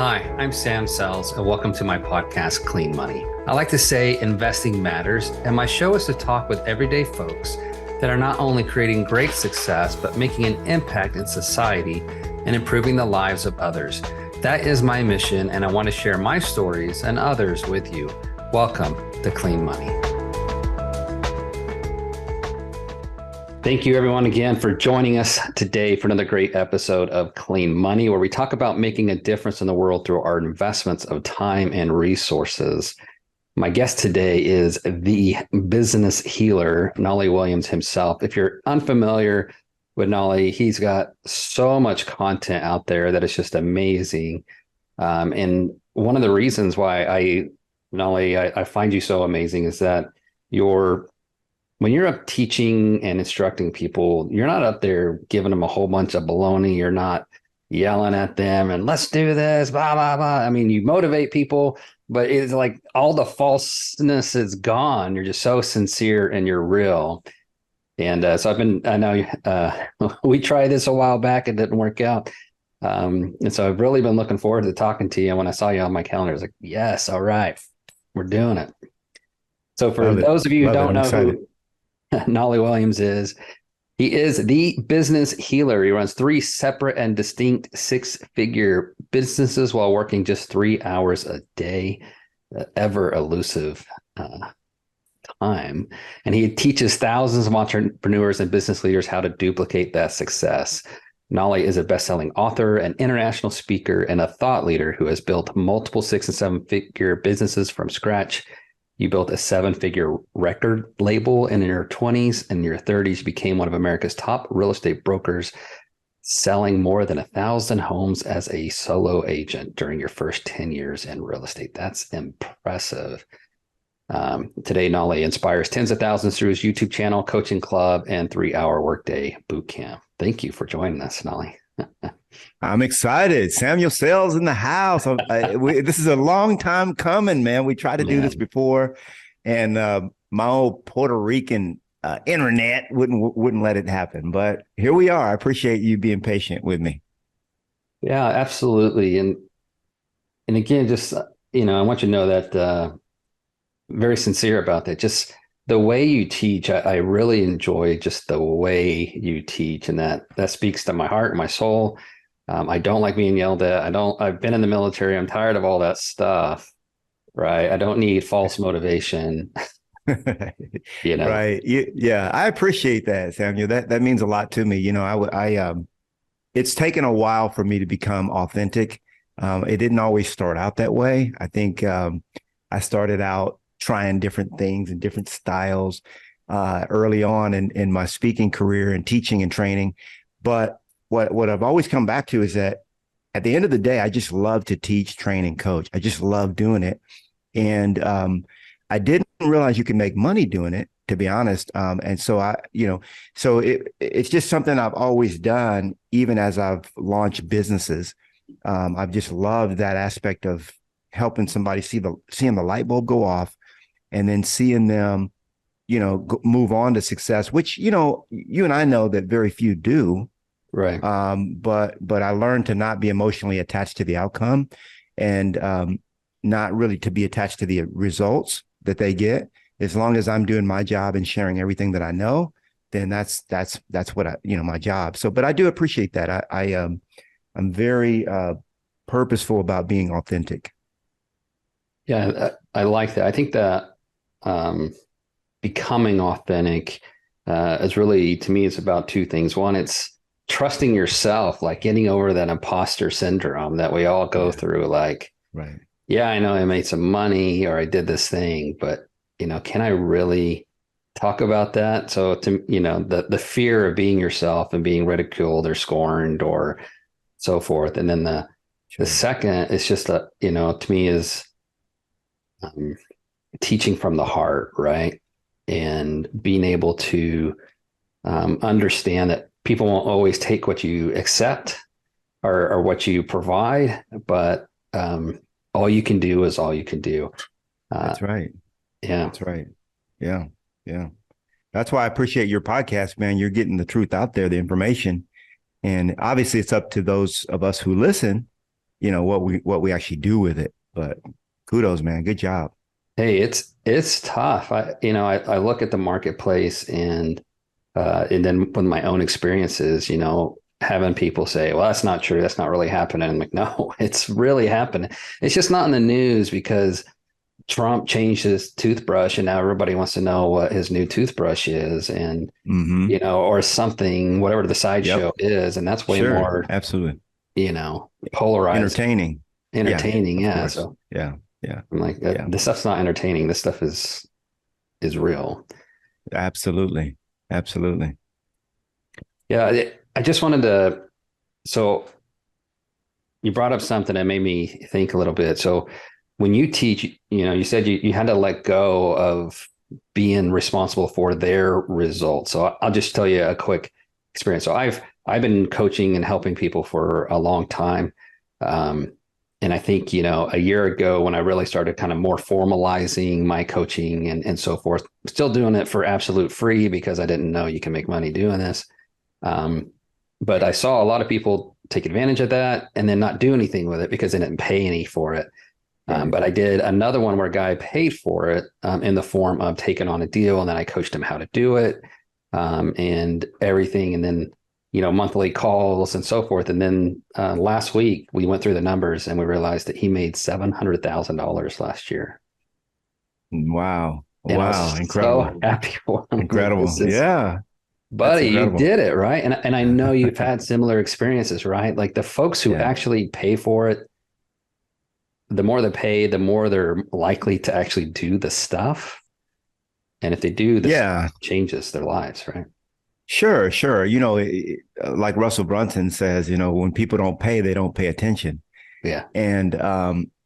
Hi, I'm Sam Sells, and welcome to my podcast, Clean Money. I like to say investing matters, and my show is to talk with everyday folks that are not only creating great success, but making an impact in society and improving the lives of others. That is my mission, and I want to share my stories and others with you. Welcome to Clean Money. Thank you, everyone, again for joining us today for another great episode of Clean Money, where we talk about making a difference in the world through our investments of time and resources. My guest today is the business healer, Knolly Williams himself. If you're unfamiliar with Knolly, he's got so much content out there that is just amazing. And one of the reasons why Knolly, I find you so amazing is that when you're up teaching and instructing people, you're not up there giving them a whole bunch of baloney. You're not yelling at them and let's do this, blah, blah, blah. I mean, you motivate people, but it's like all the falseness is gone. You're just so sincere and you're real. And I know we tried this a while back. It didn't work out. And so I've really been looking forward to talking to you. And when I saw you on my calendar, I was like, yes, all right, we're doing it. So for those of you who don't know who Knolly Williams is, he is the business healer. He runs 3 separate and distinct 6-figure businesses while working just 3 hours a day, ever elusive time. And he teaches thousands of entrepreneurs and business leaders how to duplicate that success. Knolly is a bestselling author, an international speaker, and a thought leader who has built multiple 6- and 7-figure businesses from scratch. You built a 7-figure record label, and in your 20s and your 30s, you became one of America's top real estate brokers, selling more than 1,000 homes as a solo agent during your first 10 years in real estate. That's impressive. Today, Knolly inspires tens of thousands through his YouTube channel, coaching club, and 3-hour workday bootcamp. Thank you for joining us, Knolly. I'm excited. Samuel Sells in the house. This is a long time coming, man. We tried to do this before, and my old Puerto Rican internet wouldn't let it happen. But here we are. I appreciate you being patient with me. Yeah, absolutely. And again, just I want you to know that very sincere about that. Just the way you teach, I really enjoy just the way you teach, and that speaks to my heart and my soul. I don't like being yelled at. I've been in the military. I'm tired of all that stuff, right? I don't need false motivation. Right. Yeah. I appreciate that, Samuel. That means a lot to me. It's taken a while for me to become authentic. It didn't always start out that way. I think I started out trying different things and different styles early on in my speaking career and teaching and training. But what I've always come back to is that at the end of the day, I just love to teach, train, and coach. I just love doing it. And I didn't realize you could make money doing it, to be honest. And so it's just something I've always done, even as I've launched businesses. I've just loved that aspect of helping somebody seeing the light bulb go off, and then seeing them, move on to success, which, you and I know that very few do. Right. But I learned to not be emotionally attached to the outcome, and not really to be attached to the results that they get. As long as I'm doing my job and sharing everything that I know, then that's what my job. So, but I do appreciate that. I'm very purposeful about being authentic. Yeah, I like that. I think that becoming authentic is really, to me, it's about 2 things. One, it's trusting yourself, like getting over that imposter syndrome that we all go through. Like, right. Yeah, I know I made some money or I did this thing, but can I really talk about that? So the fear of being yourself and being ridiculed or scorned or so forth. And then the second is just to me is teaching from the heart, right? And being able to understand that people won't always take what you accept or what you provide, but all you can do is all you can do. That's right. Yeah. That's right. Yeah. Yeah. That's why I appreciate your podcast, man. You're getting the truth out there, the information. And obviously it's up to those of us who listen what we actually do with it. But kudos, man. Good job. Hey, it's tough. I look at the marketplace and then with my own experiences, having people say, well, that's not true. That's not really happening. I'm like, no, it's really happening. It's just not in the news because Trump changed his toothbrush and now everybody wants to know what his new toothbrush is and, or something, whatever the sideshow is. And that's way more, absolutely, polarized. Entertaining. Yeah. So yeah. I'm like, this stuff's not entertaining. This stuff is real. Absolutely. Yeah. I just wanted to, so you brought up something that made me think a little bit. So when you teach, you said you had to let go of being responsible for their results. So I'll just tell you a quick experience. So I've been coaching and helping people for a long time. And I think, a year ago when I really started kind of more formalizing my coaching and so forth, still doing it for absolute free because I didn't know you can make money doing this. But I saw a lot of people take advantage of that and then not do anything with it because they didn't pay any for it. But I did another one where a guy paid for it in the form of taking on a deal. And then I coached him how to do it and everything. And then, monthly calls and so forth. And then last week we went through the numbers and we realized that he made $700,000 last year. Wow. And wow. Incredible. So happy for him. Incredible. Yeah. Buddy, you did it, right? And I know you've had similar experiences, right? Like the folks who actually pay for it, the more they pay, the more they're likely to actually do the stuff. And if they do, this changes their lives, right? Sure. Like Russell Brunson says, when people don't pay, they don't pay attention. Yeah. And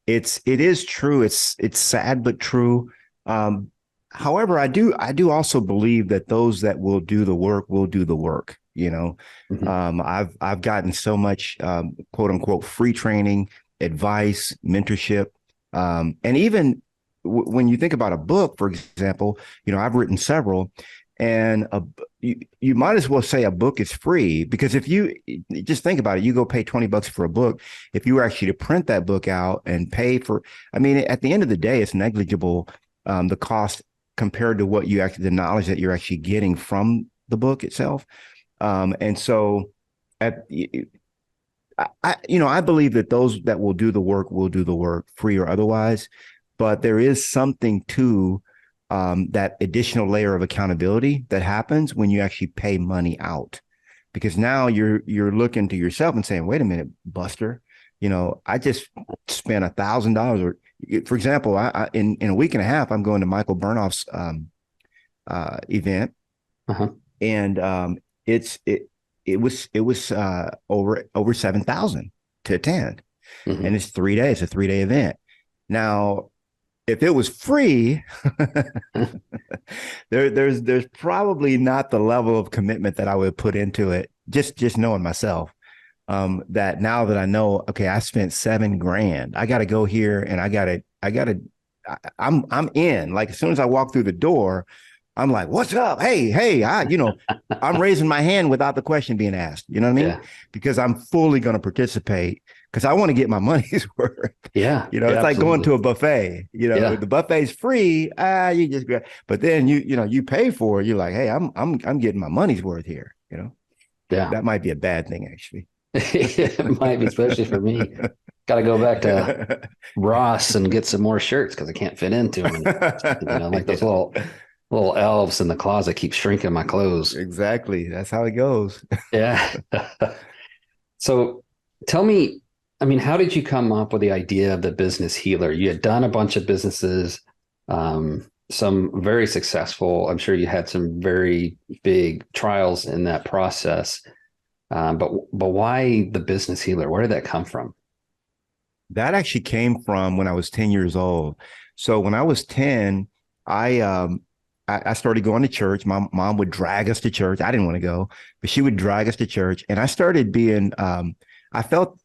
it is true. It's sad, but true. However, I do also believe that those that will do the work will do the work. I've gotten so much quote unquote free training, advice, mentorship, and even when you think about a book, for example, I've written several, and you might as well say a book is free because if you just think about it, you go pay $20 for a book. If you were actually to print that book out and pay for, at the end of the day, it's negligible, the cost compared to what the knowledge that you're actually getting from the book itself. And so I believe that those that will do the work free or otherwise, but there is something to that additional layer of accountability that happens when you actually pay money out, because now you're looking to yourself and saying, wait a minute, Buster, I just spent $1,000 or, for example, I in a week and a half, I'm going to Michael Bernoff's event. And it was over 7,000 to attend. And it's 3 days, a 3-day event. Now, if it was free, there's probably not the level of commitment that I would put into it. Just knowing myself, that now that I know, okay, I spent $7,000, I got to go here and I'm in. Like as soon as I walk through the door, I'm like, what's up? Hey, I'm raising my hand without the question being asked. You know what I mean? Yeah. Because I'm fully going to participate because I want to get my money's worth. Yeah. It's like going to a buffet. The buffet's free. You just grab, but then you pay for it. You're like, hey, I'm getting my money's worth here. That might be a bad thing actually. It might be, especially for me. Got to go back to Ross and get some more shirts because I can't fit into them. Like those little elves in the closet keep shrinking my clothes. Exactly. That's how it goes. Yeah. So tell me, how did you come up with the idea of the business healer? You had done a bunch of businesses, some very successful. I'm sure you had some very big trials in that process. But why the business healer? Where did that come from? That actually came from when I was 10 years old. So when I was 10, I started going to church. My mom would drag us to church. I didn't want to go, but she would drag us to church. And I started being, I felt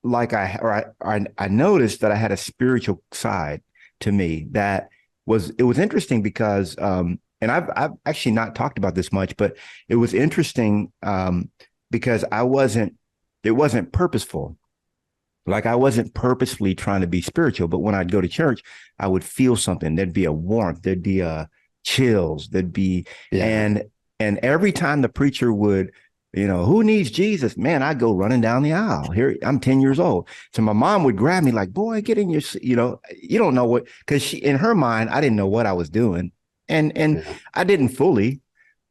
like I noticed that I had a spiritual side to me it was interesting because, and I've actually not talked about this much, but it was interesting because it wasn't purposeful. Like I wasn't purposefully trying to be spiritual, but when I'd go to church, I would feel something. There'd be a warmth, there'd be a chills, there'd be, Yeah. and every time the preacher would, who needs Jesus? Man, I go running down the aisle. Here, I'm 10 years old. So my mom would grab me like, boy, get in your, you don't know what, because she, in her mind, I didn't know what I was doing. And Yeah. I didn't fully,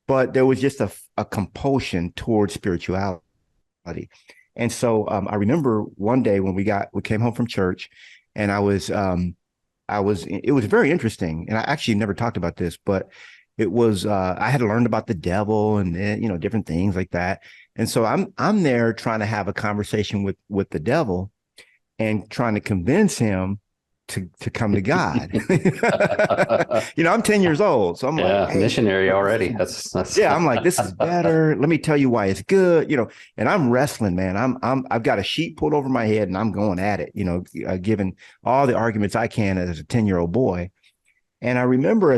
but there was just a compulsion towards spirituality. And so I remember one day when we came home from church, and it was very interesting. And I actually never talked about this, but it was, I had learned about the devil and, different things like that. And so I'm there trying to have a conversation with the devil and trying to convince him to come to God. I'm 10 years old. So I'm like, hey, missionary already. That's yeah, I'm like, this is better. Let me tell you why it's good, and I'm wrestling, man. I've got a sheet pulled over my head and I'm going at it, giving all the arguments I can as a 10-year-old boy. And I remember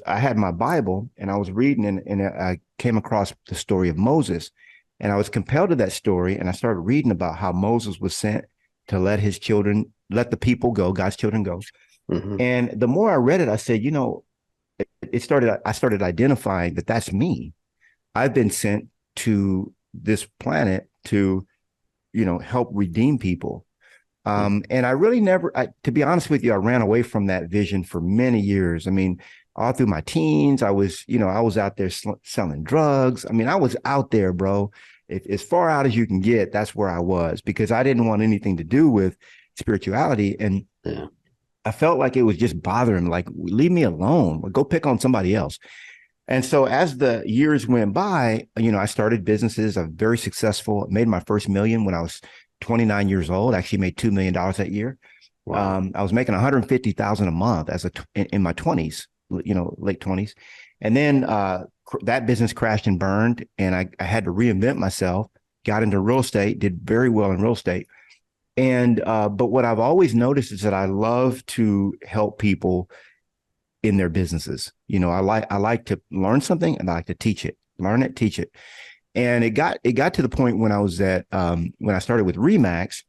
I had my Bible and I was reading and I came across the story of Moses, and I was compelled to that story. And I started reading about how Moses was sent to let the people go, God's children go. Mm-hmm. And the more I read it, I said, I started identifying that that's me. I've been sent to this planet to, help redeem people. And I really to be honest with you, I ran away from that vision for many years. I mean, all through my teens, I was out there selling drugs. I mean, I was out there, bro. As far out as you can get, that's where I was, because I didn't want anything to do with spirituality. And I felt like it was just bothering me, like, leave me alone, go pick on somebody else. And so as the years went by, I started businesses. I'm very successful. I made my first million when I was 29 years old. I actually made $2 million that year. Wow. I was making $150,000 a month in my 20s, late 20s. And then that business crashed and burned, and I had to reinvent myself, got into real estate, did very well in real estate. And but what I've always noticed is that I love to help people in their businesses. I like to learn something and I like to teach it, learn it, teach it. And it got to the point when I was when I started with Remax,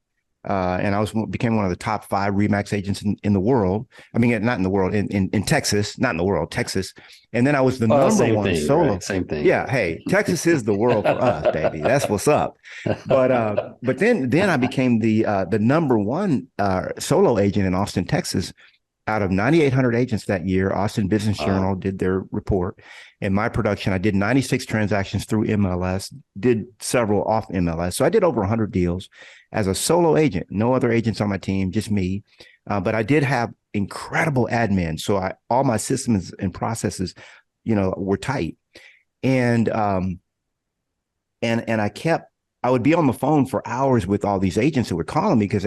and I became one of the top 5 Remax agents in the world. I mean, not in the world, in Texas, not in the world, Texas. And then I was the number one solo. Right? Same thing. Yeah. Hey, Texas is the world for us, baby. That's what's up. But then I became the number one solo agent in Austin, Texas. Out of 9,800 agents that year, Austin Business Journal did their report. In my production, I did 96 transactions through MLS, did several off MLS. So I did over 100 deals as a solo agent. No other agents on my team, just me. But I did have incredible admin. So all my systems and processes, were tight. And I would be on the phone for hours with all these agents that were calling me because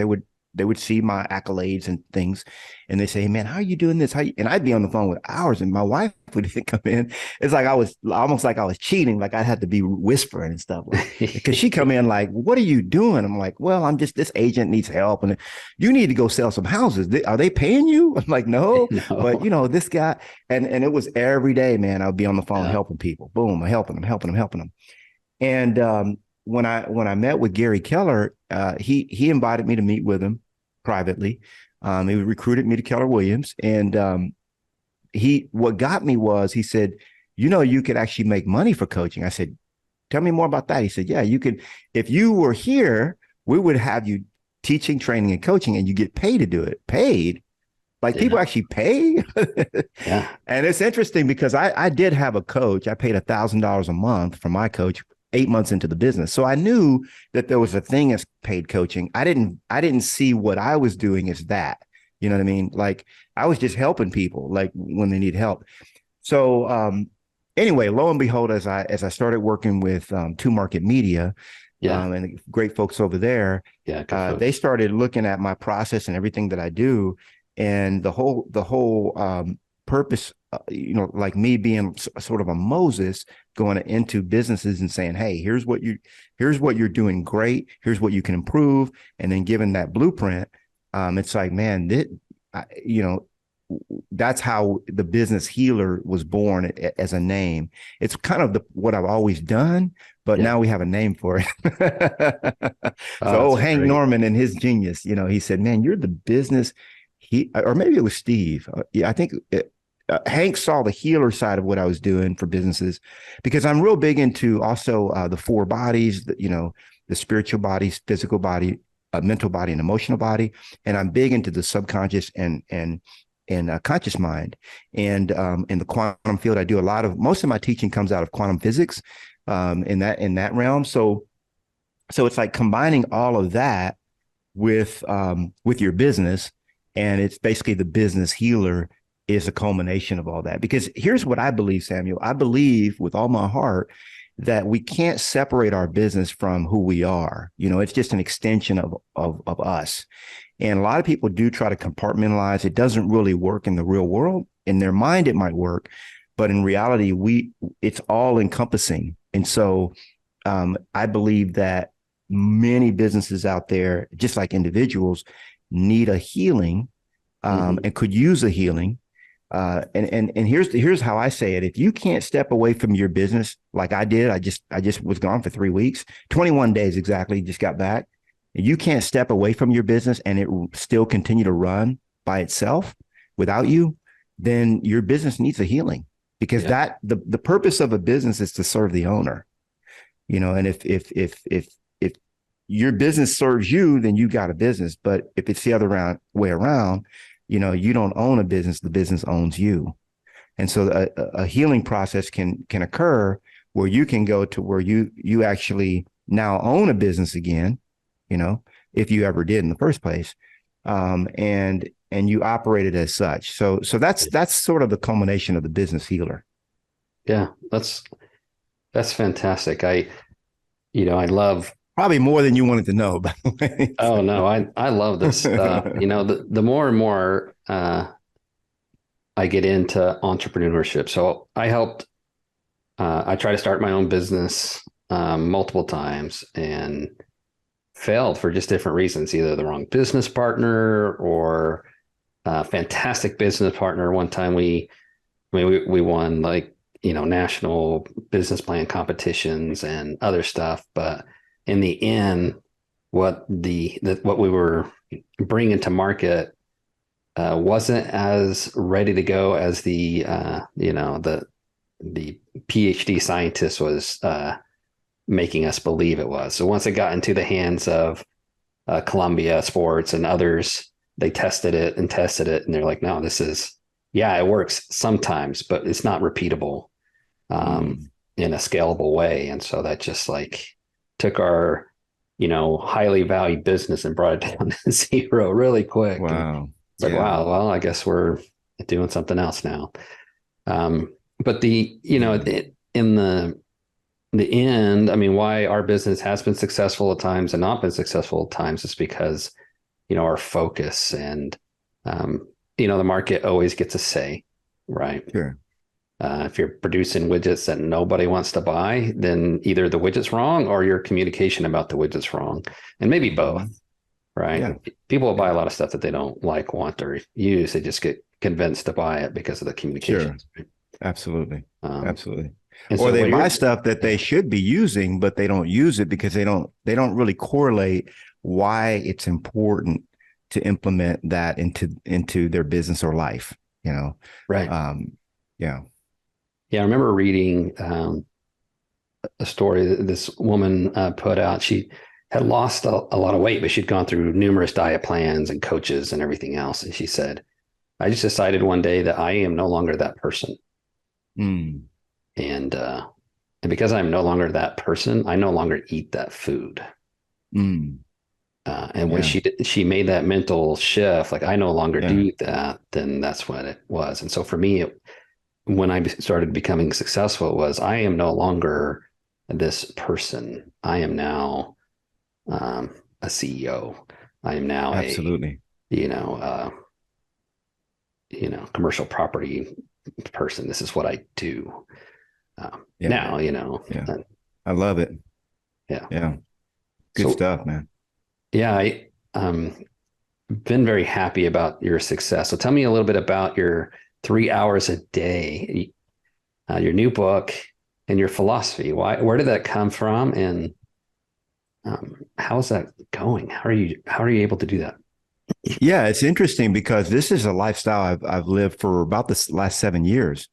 they would see my accolades and things, and they say, hey, man, how are you doing this? And I'd be on the phone with hours, and my wife would come in. It's like I was almost like I was cheating, like I had to be whispering and stuff. Because she come in like, what are you doing? I'm like, well, I'm just, this agent needs help, and you need to go sell some houses. Are they paying you? I'm like, no. But this guy, and it was every day, man. I would be on the phone helping people. Boom, I'm helping them. And when I met with Gary Keller, he invited me to meet with him privately. He recruited me to Keller Williams, and what got me was, he said, you could actually make money for coaching. I said, tell me more about that. He said, yeah, you could. If you were here, we would have you teaching, training, and coaching, and you get paid to do it. Paid. Like people actually pay. Yeah. And it's interesting because I did have a coach. I paid $1,000 a month for my coach 8 months into the business. So I knew that there was a thing as paid coaching. I didn't see what I was doing as that. You know what I mean? Like I was just helping people like when they need help. So anyway, lo and behold, as I started working with Two Market Media, and great folks over there, they started looking at my process and everything that I do, and the whole purpose, like me being sort of a Moses going into businesses and saying, hey, here's what you're doing great. Here's what you can improve. And then given that blueprint, it's like, man, that's how the business healer was born as a name. It's kind of what I've always done, but Yeah. now we have a name for it. Oh, So that's Hank great. Norman and his genius, he said, man, you're the business. Or maybe it was Steve. Yeah, I think Hank saw the healer side of what I was doing for businesses, because I'm real big into also the four bodies, the spiritual body, physical body, mental body, and emotional body. And I'm big into the subconscious and conscious mind. And in the quantum field, I do most of my teaching comes out of quantum physics, in that realm. So it's like combining all of that with your business, and it's basically the business healer is a culmination of all that. Because here's what I believe, Samuel. I believe with all my heart that we can't separate our business from who we are. It's just an extension of us. And a lot of people do try to compartmentalize. It doesn't really work in the real world. In their mind, it might work, but in reality, it's all encompassing. And so I believe that many businesses out there, just like individuals, need a healing, and could use a healing. And here's how I say it. If you can't step away from your business like I did, I just was gone for 3 weeks, 21 days exactly, just got back. You can't step away from your business and it still continue to run by itself without you, then your business needs a healing, because the purpose of a business is to serve the owner. And if your business serves you, then you got a business. But if it's the other way around, you don't own a business, the business owns you. And so a healing process can occur where you can go to where you actually now own a business again, if you ever did in the first place, and you operate it as such. So that's sort of the culmination of the business healer. Yeah, that's fantastic. I love. Probably more than you wanted to know, by the way. Oh no, I love this stuff. The more and more I get into entrepreneurship. So I try to start my own business multiple times and failed for just different reasons, either the wrong business partner or a fantastic business partner. One time we won national business plan competitions and other stuff, but in the end, what we were bringing to market wasn't as ready to go as the PhD scientist was making us believe it was. So once it got into the hands of Columbia Sports and others, they tested it, and they're like, no, it works sometimes, but it's not repeatable in a scalable way. And so that just took our highly valued business and brought it down to zero really quick. Wow. And it's like, wow, well, I guess we're doing something else now. But in the end, I mean, why our business has been successful at times and not been successful at times is because, our focus and, the market always gets a say, right? Sure. If you're producing widgets that nobody wants to buy, then either the widget's wrong or your communication about the widget's wrong, and maybe both, right? Yeah. People will buy a lot of stuff that they don't like, want, or use. They just get convinced to buy it because of the communication. Sure. Absolutely. Absolutely. Or so they buy stuff that they should be using, but they don't use it because they don't really correlate why it's important to implement that into their business or life, Right. Yeah. Yeah, I remember reading a story that this woman put out. She had lost a lot of weight, but she'd gone through numerous diet plans and coaches and everything else. And she said, I just decided one day that I am no longer that person. Mm. And because I'm no longer that person, I no longer eat that food. Mm. And when she made that mental shift, I no longer do that, then that's what it was. And so for me, when I started becoming successful, it was, I am no longer this person. I am now a CEO. I am now absolutely commercial property person. This is what I do now. I love it. Yeah. Good stuff, man. Yeah, I been very happy about your success. So tell me a little bit about your 3 hours a day, your new book, and your philosophy. Where did that come from? And how is that going? How are you able to do that? Yeah, it's interesting because this is a lifestyle I've lived for about the last 7 years.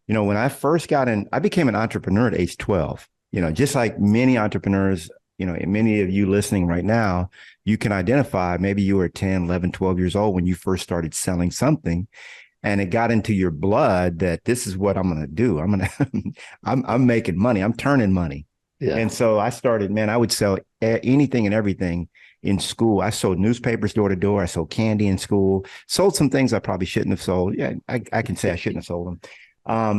When I first got in, I became an entrepreneur at age 12. Just like many entrepreneurs, and many of you listening right now, you can identify, maybe you were 10, 11, 12 years old when you first started selling something, and it got into your blood that this is what I'm going to do. I'm making money. I'm turning money. Yeah. And so I started, man, I would sell anything and everything in school. I sold newspapers door to door. I sold candy in school, sold some things I probably shouldn't have sold. Yeah, I can say I shouldn't have sold them.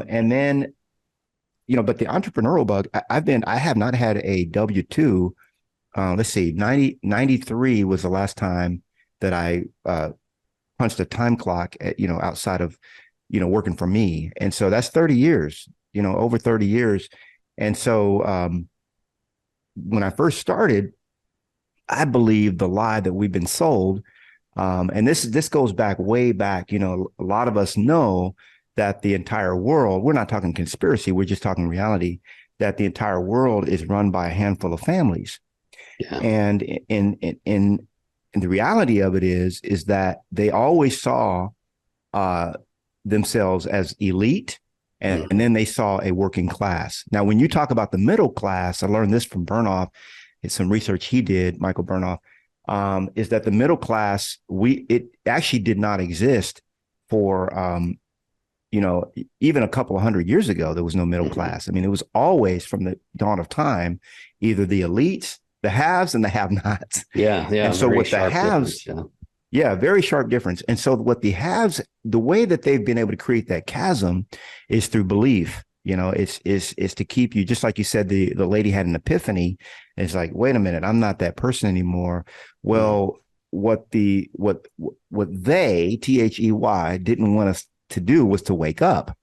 And then, but the entrepreneurial bug, I have not had a W-2. Let's see, 93 was the last time that I punched a time clock at, outside of, working for me. And so that's 30 years, over 30 years. And so when I first started, I believed the lie that we've been sold. And this goes back way back. A lot of us know that the entire world, we're not talking conspiracy, we're just talking reality, that the entire world is run by a handful of families. Yeah. And in the reality of it is that they always saw themselves as elite, and then they saw a working class. Now, when you talk about the middle class, I learned this from Burnoff. It's some research he did, Michael Burnoff, is that the middle class, it actually did not exist for even a couple of 100 years ago. There was no middle class. I mean, it was always from the dawn of time, either the elites, the haves, and the have-nots. Yeah. And so what the haves, very sharp difference. And so what the haves, the way that they've been able to create that chasm is through belief. It's to keep you, just like you said, the lady had an epiphany. It's like, wait a minute, I'm not that person anymore. Well, what they, THEY, didn't want us to do was to wake up.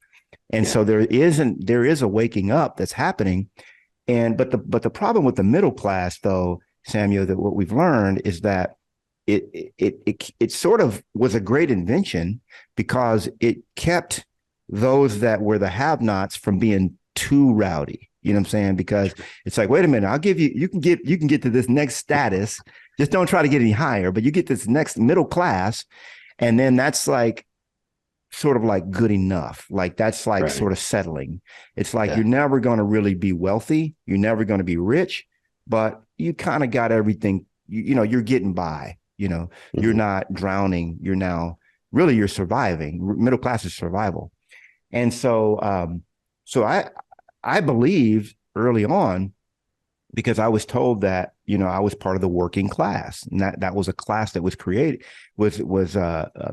And so there is a waking up that's happening. But the problem with the middle class, though, Samuel, that what we've learned is that it sort of was a great invention because it kept those that were the have-nots from being too rowdy. You know what I'm saying? Because it's like, wait a minute, I'll give you can get to this next status. Just don't try to get any higher, but you get this next middle class. And then that's like sort of like good enough. Like that's like sort of settling. It's like you're never going to really be wealthy. You're never going to be rich, but you kind of got everything, you're getting by, you're not drowning. You're surviving. Middle class is survival. And so, I believed early on, because I was told that, I was part of the working class, and that was a class that was created, was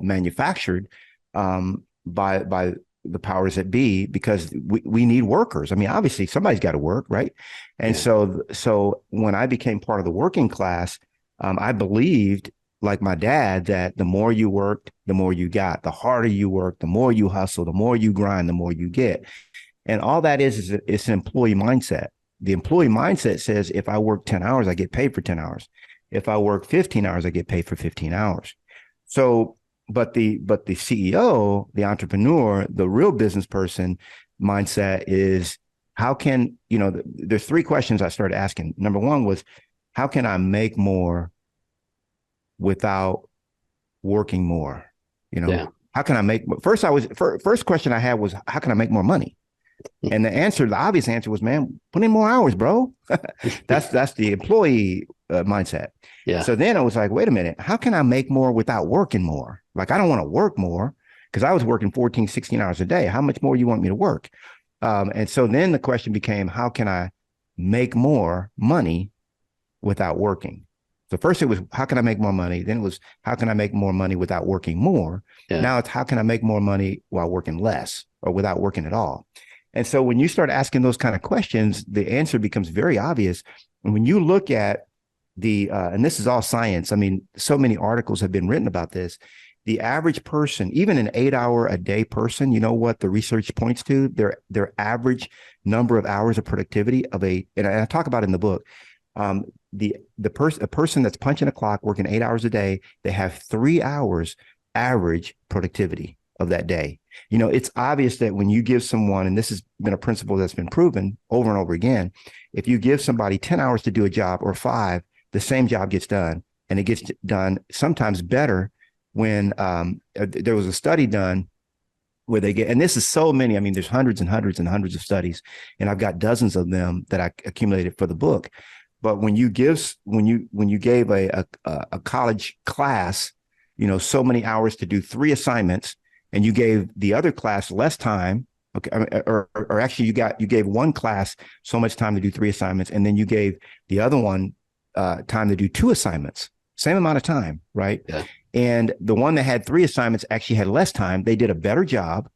manufactured by the powers that be, because we need workers. I mean, obviously somebody's got to work, right? And so when I became part of the working class, I believed, like my dad, that the more you worked, the more you got. The harder you work, the more you hustle, the more you grind, the more you get. And all that is it's an employee mindset. The employee mindset says, if I work 10 hours, I get paid for 10 hours. If I work 15 hours, I get paid for 15 hours. So, but the CEO, the entrepreneur, the real business person mindset is, how can, there's three questions I started asking. Number one was, how can I make more without working more? How can I make first question I had was, how can I make more money? And the obvious answer was, man, put in more hours, bro. That's the employee mindset. Yeah. So then I was like, wait a minute, how can I make more without working more? Like, I don't want to work more, because I was working 14, 16 hours a day. How much more do you want me to work? And so then the question became, how can I make more money without working? So first it was, how can I make more money? Then it was, how can I make more money without working more? Yeah. Now it's, how can I make more money while working less or without working at all? And so when you start asking those kind of questions, the answer becomes very obvious. And when you look at and this is all science, I mean, so many articles have been written about this. The average person, even an 8-hour-a-day person, you know what the research points to? Their average number of hours of productivity and I talk about it in the book. A person that's punching a clock, working 8 hours a day, they have 3 hours average productivity. of that day. It's obvious that when you give someone, and this has been a principle that's been proven over and over again, if you give somebody 10 hours to do a job or 5, the same job gets done, and it gets done sometimes better when there was a study done where they get, and this is so many, I mean, there's hundreds and hundreds and hundreds of studies, and I've got dozens of them that I accumulated for the book. But when you gave a college class, so many hours to do 3 assignments, and you gave the other class less time, okay, or actually you gave one class so much time to do 3 assignments, and then you gave the other one time to do 2 assignments, same amount of time, right? Yeah. And the one that had 3 assignments actually had less time. They did a better job,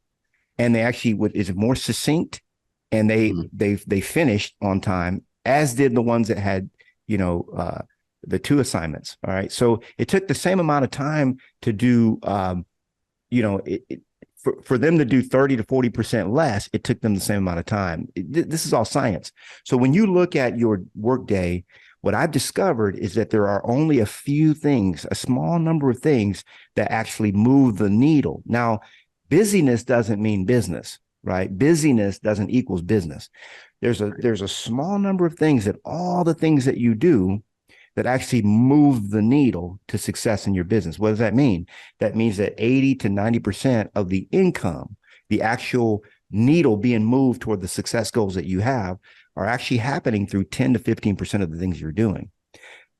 and they actually is more succinct, and they finished on time, as did the ones that had the 2 assignments. All right, so it took the same amount of time to do for them to do 30 to 40% less. It took them the same amount of time. This is all science. So when you look at your workday, what I've discovered is that there are only a few things, a small number of things that actually move the needle. Now, busyness doesn't mean business, right? Busyness doesn't equals business. There's a small number of things, that all the things that you do that actually move the needle to success in your business. What does that mean? That means that 80 to 90% of the income, the actual needle being moved toward the success goals that you have, are actually happening through 10 to 15% of the things you're doing.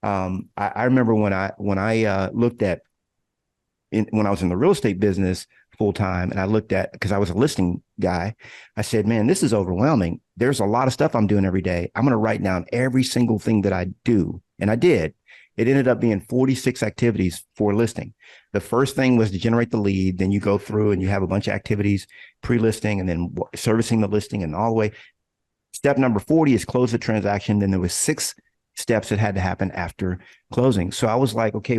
I remember when I looked at, when I was in the real estate business full time, and I looked at, because I was a listing guy, I said, man, this is overwhelming. There's a lot of stuff I'm doing every day. I'm going to write down every single thing that I do. And I did. It ended up being 46 activities for listing. The first thing was to generate the lead. Then you go through and you have a bunch of activities, pre-listing, and then servicing the listing, and all the way. Step number 40 is close the transaction. Then there was 6 steps that had to happen after closing. So I was like, okay,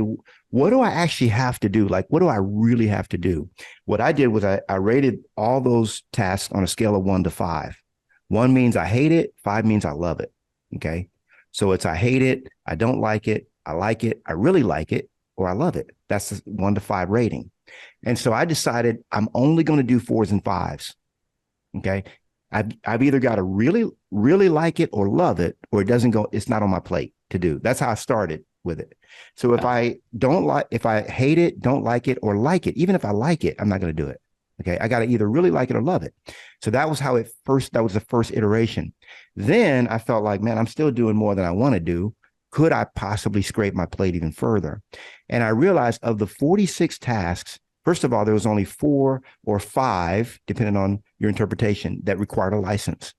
what do I actually have to do? Like, what do I really have to do? What I did was I rated all those tasks on a scale of 1 to 5. 1 means I hate it. 5 means I love it. Okay. So it's, I hate it, I don't like it, I really like it, or I love it. That's the 1 to 5 rating. And so I decided I'm only going to do 4s and 5s. Okay. I've either got to really, really like it or love it, or it's not on my plate to do. That's how I started with it. So if I hate it, don't like it, or like it, even if I like it, I'm not going to do it. Okay. I got to either really like it or love it. So that was that was the first iteration. Then I felt like, man, I'm still doing more than I want to do. Could I possibly scrape my plate even further? And I realized of the 46 tasks, first of all, there was only 4 or 5, depending on your interpretation, that required a license,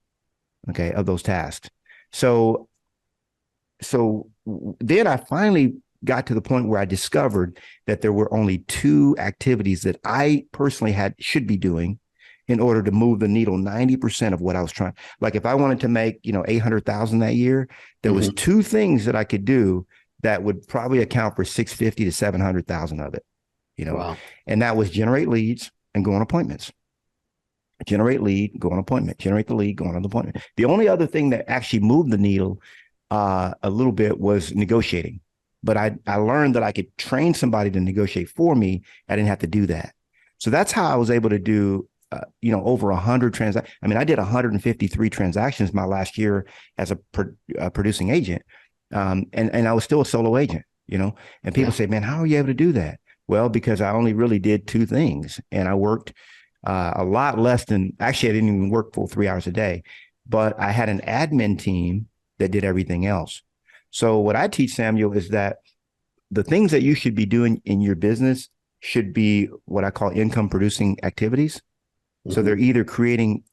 okay, of those tasks. So then I finally got to the point where I discovered that there were only 2 activities that I personally should be doing in order to move the needle 90% of what I was trying. Like if I wanted to make, 800,000 that year, there was 2 things that I could do that would probably account for 650 to 700,000 of it, Wow. And that was generate leads and go on appointments. Generate lead, go on appointment, generate the lead, go on an appointment. The only other thing that actually moved the needle a little bit was negotiating. But I learned that I could train somebody to negotiate for me. I didn't have to do that. So that's how I was able to do, over 100 transactions. I mean, I did 153 transactions my last year as a producing agent. And I was still a solo agent, and people say, man, how are you able to do that? Well, because I only really did 2 things, and I worked a lot less than, actually, I didn't even work full 3 hours a day, but I had an admin team that did everything else. So what I teach, Samuel, is that the things that you should be doing in your business should be what I call income producing activities. Mm-hmm. So they're either creating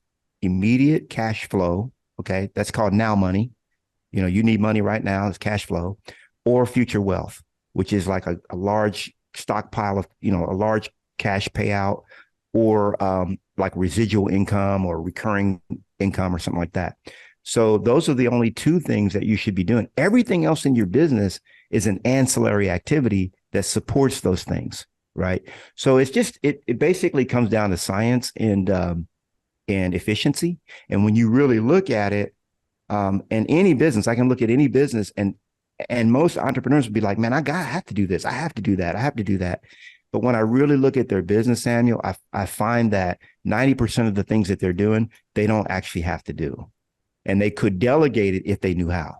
immediate cash flow. Okay. That's called now money. You need money right now, it's cash flow, or future wealth, which is like a large stockpile of, a large cash payout, or like residual income or recurring income or something like that. So those are the only 2 things that you should be doing. Everything else in your business is an ancillary activity that supports those things, right? So it's just, it basically comes down to science and efficiency. And when you really look at it, and any business, I can look at any business, and most entrepreneurs would be like, man, I have to do this. I have to do that. I have to do that. But when I really look at their business, Samuel, I find that 90% of the things that they're doing, they don't actually have to do. And they could delegate it if they knew how.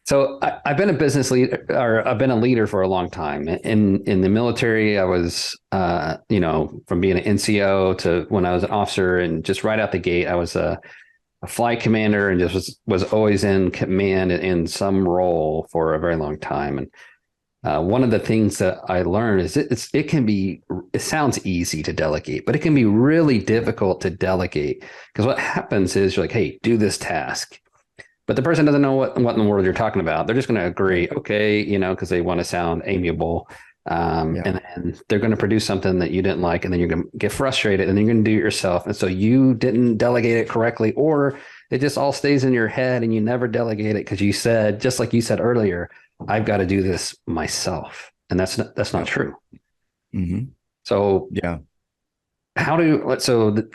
So I've been a business leader, or I've been a leader for a long time. In the military, I was, from being an NCO to when I was an officer, and just right out the gate, I was a flight commander, and just was always in command in some role for a very long time. And one of the things that I learned is it sounds easy to delegate, but it can be really difficult to delegate, because what happens is you're like, hey, do this task. But the person doesn't know what in the world you're talking about. They're just going to agree, okay, because they want to sound amiable. And then they're going to produce something that you didn't like, and then you're going to get frustrated, and then you're going to do it yourself. And so you didn't delegate it correctly, or it just all stays in your head and you never delegate it because you said, just like you said earlier, I've got to do this myself. And that's not true. Mm-hmm. So yeah, the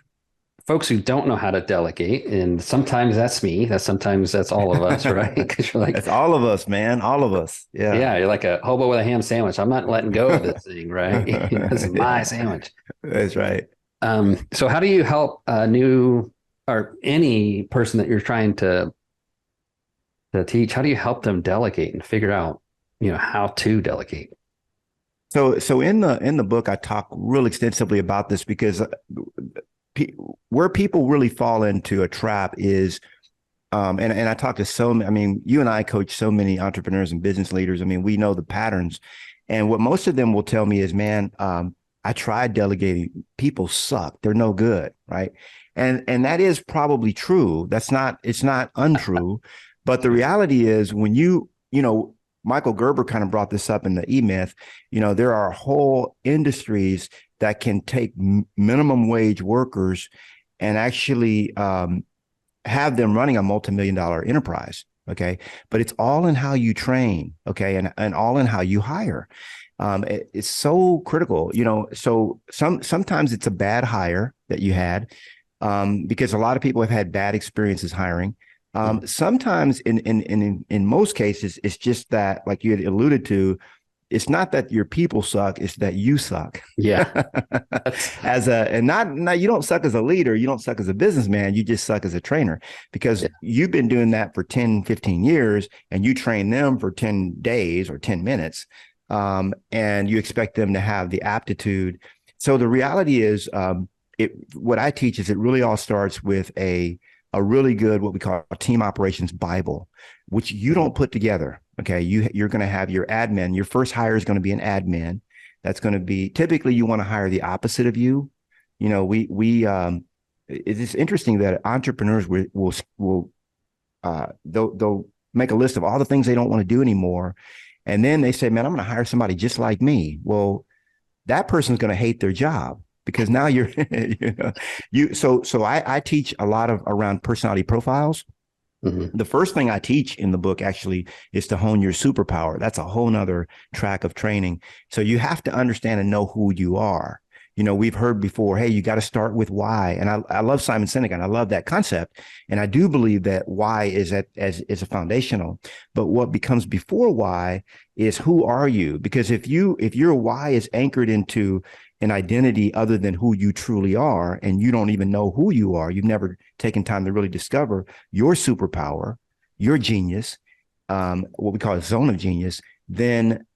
folks who don't know how to delegate, and sometimes that's me, sometimes that's all of us, right? Because you're like, that's all of us, man, all of us. Yeah, you're like a hobo with a ham sandwich. I'm not letting go of this thing, right? This is my sandwich. That's right. So how do you help a new or any person that you're trying to teach? How do you help them delegate and figure out, how to delegate? So in the book, I talk real extensively about this, because where people really fall into a trap is, and I talk to you and I coach so many entrepreneurs and business leaders. I mean, we know the patterns, and what most of them will tell me is, man, I tried delegating. People suck. They're no good. Right. And that is probably true. It's not untrue, but the reality is when Michael Gerber kind of brought this up in the E-Myth, there are whole industries that can take minimum wage workers and actually have them running a multi-million-dollar enterprise. Okay. But it's all in how you train. Okay. And all in how you hire. It's so critical, so sometimes it's a bad hire that you had, because a lot of people have had bad experiences hiring. Sometimes in most cases, it's just that, like you had alluded to, it's not that your people suck, it's that you suck. Yeah. You don't suck as a leader, you don't suck as a businessman, you just suck as a trainer, because you've been doing that for 10, 15 years, and you train them for 10 days or 10 minutes. And you expect them to have the aptitude. So the reality is, what I teach is it really all starts with a really good, what we call a team operations Bible, which you don't put together. Okay. You're going to have your admin. Your first hire is going to be an admin. That's going to be, typically you want to hire the opposite of you. It's interesting that entrepreneurs they'll make a list of all the things they don't want to do anymore. And then they say, man, I'm going to hire somebody just like me. Well, that person's going to hate their job, because now you're, so I teach a lot around personality profiles. Mm-hmm. The first thing I teach in the book actually is to hone your superpower. That's a whole nother track of training. So you have to understand and know who you are. We've heard before, hey, you got to start with why. And I love Simon Sinek, and I love that concept. And I do believe that why is a foundational. But what becomes before why is, who are you? Because if your why is anchored into an identity other than who you truly are, and you don't even know who you are, you've never taken time to really discover your superpower, your genius, what we call a zone of genius, then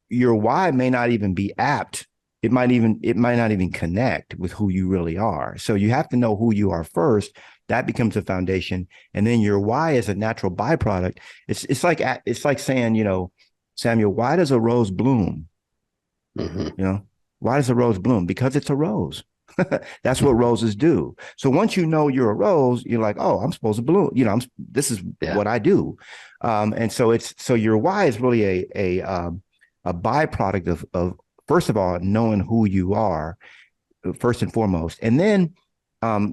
your why may not even be apt. It might not even connect with who you really are. So you have to know who you are first. That becomes a foundation, and then your why is a natural byproduct. It's like saying, Samuel, why does a rose bloom? Mm-hmm. Why does a rose bloom? Because it's a rose. That's what roses do. So once you know you're a rose, you're like, oh, I'm supposed to bloom. This is what I do. And so your why is really a byproduct of first of all, knowing who you are, first and foremost. And then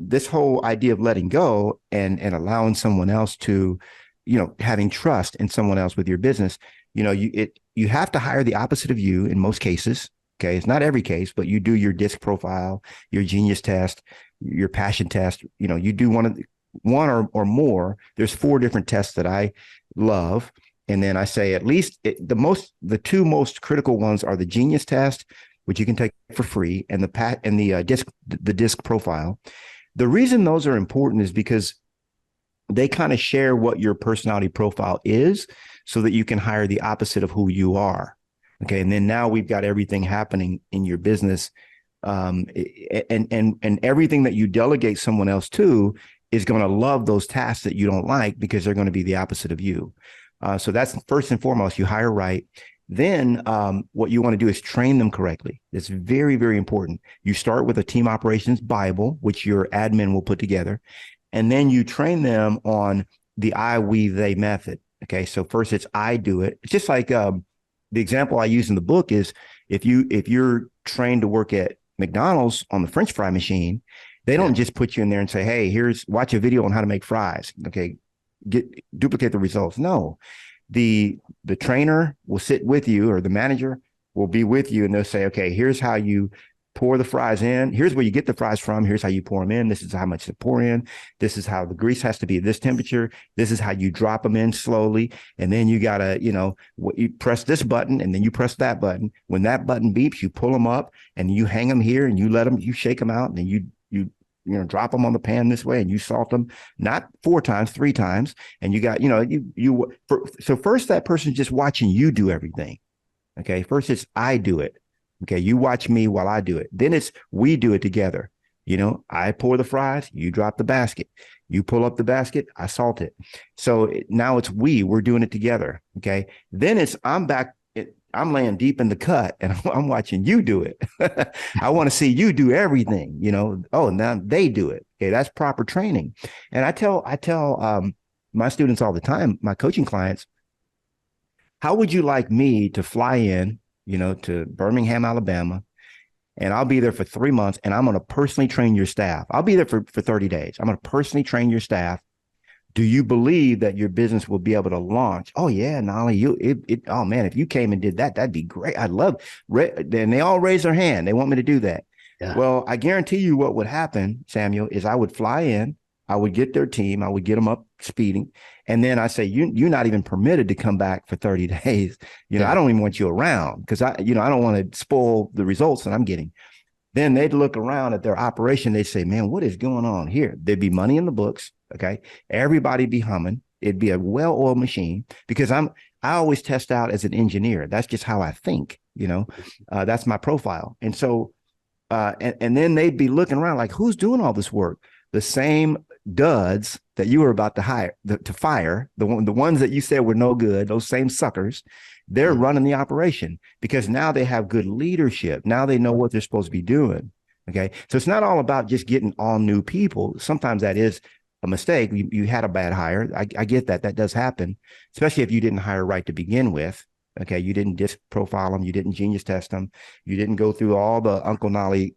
this whole idea of letting go and allowing someone else to, having trust in someone else with your business, you have to hire the opposite of you in most cases. Okay. It's not every case, but you do your DISC profile, your genius test, your passion test. You do one or more. There's 4 different tests that I love. And then I say at least the two most critical ones are the genius test which you can take for free, and the disc profile. The reason those are important is because they kind of share what your personality profile is so that you can hire the opposite of who you are. Okay. And then now we've got everything happening in your business. And everything that you delegate someone else to is going to love those tasks that you don't like because they're going to be the opposite of you. So that's first and foremost, you hire right. Then what you want to do is train them correctly. It's very, very important. You start with a team operations Bible, which your admin will put together. And then you train them on the I, we, they method. Okay. So first it's I do it. It's just like the example I use in the book is if you're trained to work at McDonald's on the French fry machine, they don't just put you in there and say, hey, watch a video on how to make fries. Okay. Duplicate the results. No, the trainer will sit with you, or the manager will be with you, and they'll say, okay, here's how you pour the fries in. Here's where you get the fries from. Here's how you pour them in. This is how much to pour in. This is how the grease has to be at this temperature. This is how you drop them in slowly. And then you got to, you press this button and then you press that button. When that button beeps, you pull them up and you hang them here and you shake them out, and then you drop them on the pan this way and you salt them, not 4 times, 3 times. And you got, so first that person's just watching you do everything. Okay. First it's I do it. Okay, you watch me while I do it. Then it's we do it together. I pour the fries, you drop the basket. You pull up the basket, I salt it. So now it's we're doing it together. Okay. Then it's I'm laying deep in the cut and I'm watching you do it. I want to see you do everything, Oh, now they do it. Okay, that's proper training. And I tell my students all the time, my coaching clients, how would you like me to fly in to Birmingham, Alabama, and I'll be there for 3 months, and I'm going to personally train your staff. I'll be there for 30 days. I'm going to personally train your staff. Do you believe that your business will be able to launch? Oh yeah, Knolly, oh man, if you came and did that, that'd be great. I'd love. And they all raise their hand. They want me to do that. Yeah. Well, I guarantee you what would happen, Samuel, is I would fly in, I would get their team, I would get them up speeding. And then I say, you're not even permitted to come back for 30 days. I don't even want you around because I don't want to spoil the results that I'm getting. Then they'd look around at their operation. They'd say, man, what is going on here? There'd be money in the books. Okay. Everybody be humming. It'd be a well-oiled machine because I always test out as an engineer. That's just how I think, that's my profile. And so, and then they'd be looking around like, who's doing all this work? The same duds that you were about to fire, the ones that you said were no good, those same suckers, they're running the operation because now they have good leadership. Now they know what they're supposed to be doing. Okay. So it's not all about just getting all new people. Sometimes that is a mistake. You had a bad hire. I get that. That does happen, especially if you didn't hire right to begin with. Okay. You didn't disc profile them. You didn't genius test them. You didn't go through all the Uncle Knolly